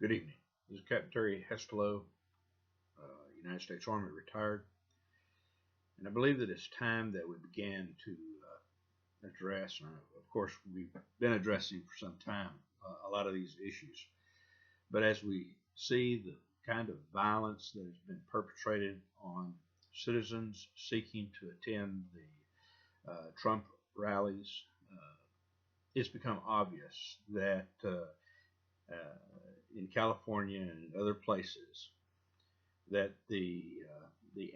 Good evening. This is Captain Terry Hestelow, United States Army retired, and I believe that it's time that we began to address, and of course we've been addressing for some time a lot of these issues, but as we see the kind of violence that has been perpetrated on citizens seeking to attend the Trump rallies, it's become obvious that in California and in other places that the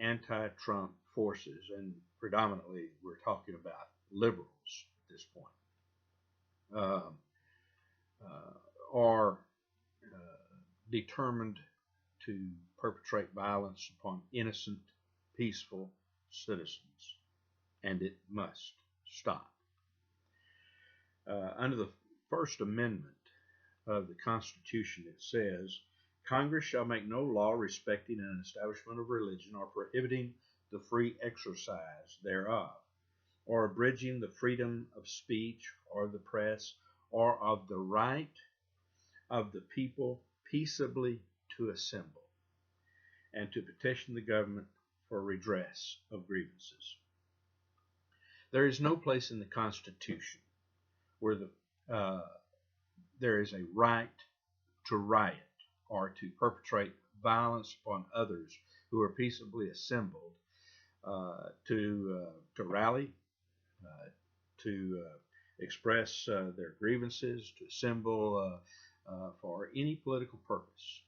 anti-Trump forces, and predominantly we're talking about liberals at this point, are determined to perpetrate violence upon innocent, peaceful citizens, and it must stop. Under the First Amendment of the Constitution, it says, Congress shall make no law respecting an establishment of religion or prohibiting the free exercise thereof, or abridging the freedom of speech or the press, or of the right of the people peaceably to assemble, and to petition the government for redress of grievances. There is no place in the Constitution where there is a right to riot or to perpetrate violence upon others who are peaceably assembled to rally, to express their grievances, to assemble for any political purpose.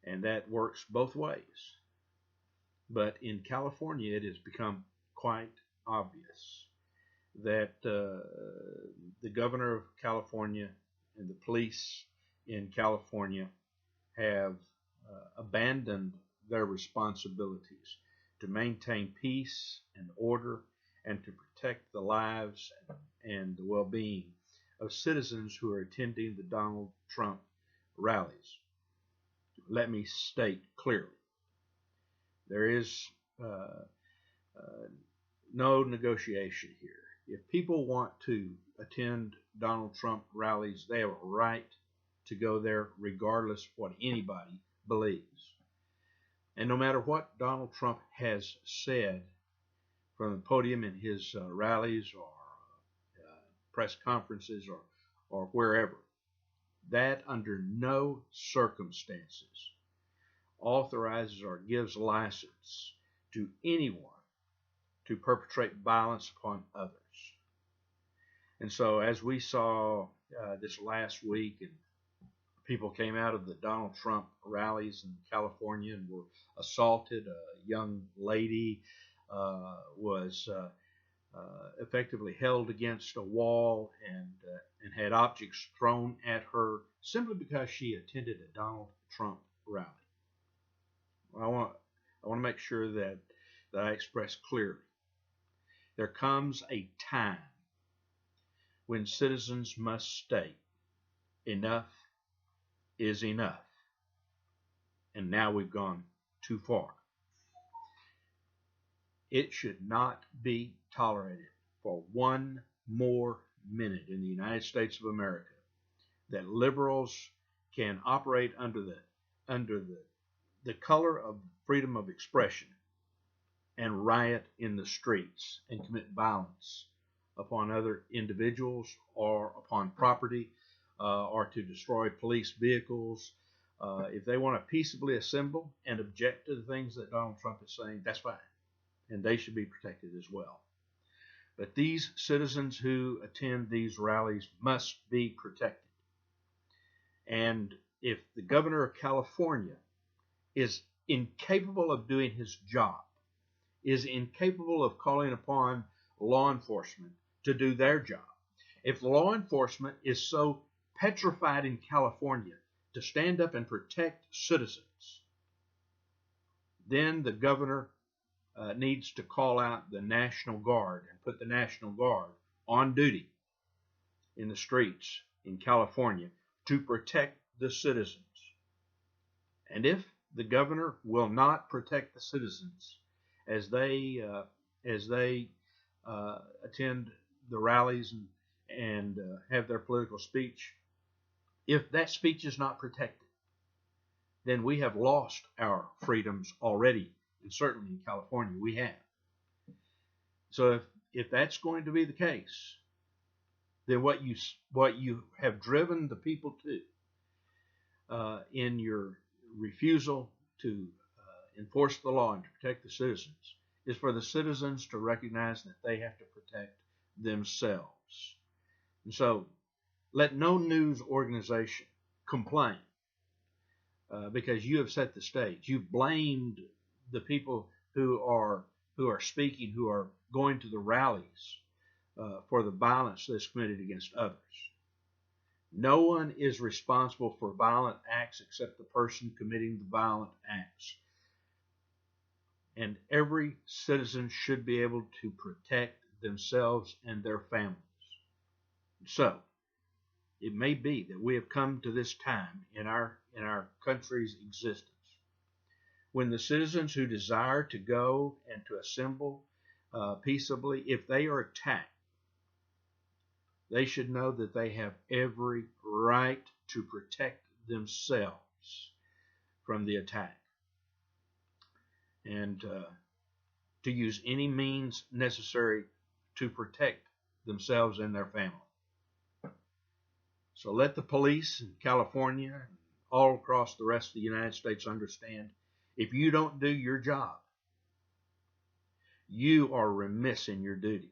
And that works both ways. But in California, it has become quite obvious that the governor of California and the police in California have abandoned their responsibilities to maintain peace and order and to protect the lives and the well-being of citizens who are attending the Donald Trump rallies. Let me state clearly, there is no negotiation here. If people want to attend Donald Trump rallies, they have a right to go there regardless of what anybody believes. And no matter what Donald Trump has said from the podium in his rallies or press conferences or wherever, that under no circumstances authorizes or gives license to anyone to perpetrate violence upon others. And so as we saw this last week, and people came out of the Donald Trump rallies in California and were assaulted. A young lady was effectively held against a wall and had objects thrown at her simply because she attended a Donald Trump rally. I want to make sure that I express clearly. There comes a time when citizens must state, enough is enough. And now we've gone too far. It should not be tolerated for one more minute in the United States of America that liberals can operate under the color of freedom of expression and riot in the streets and commit violence upon other individuals or upon property or to destroy police vehicles. If they want to peaceably assemble and object to the things that Donald Trump is saying, that's fine. And they should be protected as well. But these citizens who attend these rallies must be protected. And if the governor of California is incapable of doing his job, is incapable of calling upon law enforcement to do their job, if law enforcement is so petrified in California to stand up and protect citizens, then the governor needs to call out the National Guard and put the National Guard on duty in the streets in California to protect the citizens. And if the governor will not protect the citizens as they attend the rallies and have their political speech, If that speech is not protected, then we have lost our freedoms already, and certainly in California we have. So if that's going to be the case, then what you have driven the people to in your refusal to enforce the law and to protect the citizens is for the citizens to recognize that they have to protect themselves. And so let no news organization complain because you have set the stage. You've blamed the people who are speaking, who are going to the rallies for the violence that's committed against others. No one is responsible for violent acts except the person committing the violent acts. And every citizen should be able to protect themselves and their families. So, it may be that we have come to this time in our country's existence when the citizens who desire to go and to assemble peaceably, if they are attacked, they should know that they have every right to protect themselves from the attack and to use any means necessary to protect themselves and their family. So let the police in California and all across the rest of the United States understand, if you don't do your job, you are remiss in your duties.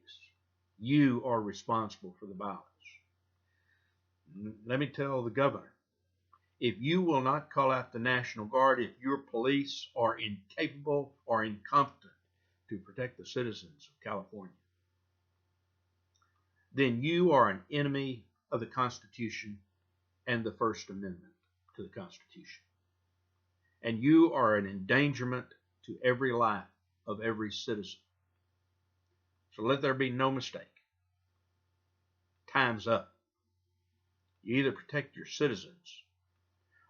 You are responsible for the violence. Let me tell the governor, if you will not call out the National Guard, if your police are incapable or incompetent to protect the citizens of California, then you are an enemy of the Constitution and the First Amendment to the Constitution. And you are an endangerment to every life of every citizen. So let there be no mistake. Time's up. You either protect your citizens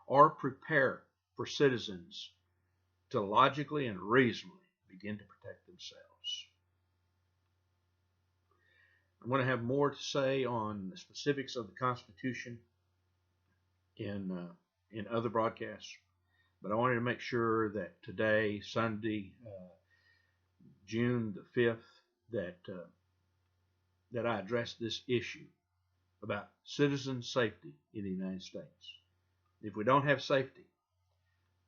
or prepare for citizens to logically and reasonably begin to protect themselves. I'm going to have more to say on the specifics of the Constitution in other broadcasts, but I wanted to make sure that today, Sunday, June the 5th, that I address this issue about citizen safety in the United States. If we don't have safety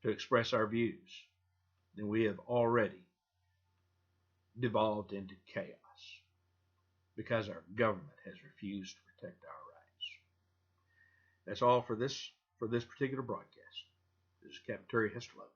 to express our views, then we have already devolved into chaos because our government has refused to protect our rights. That's all for this particular broadcast. This is Captain Terry Hesterlow.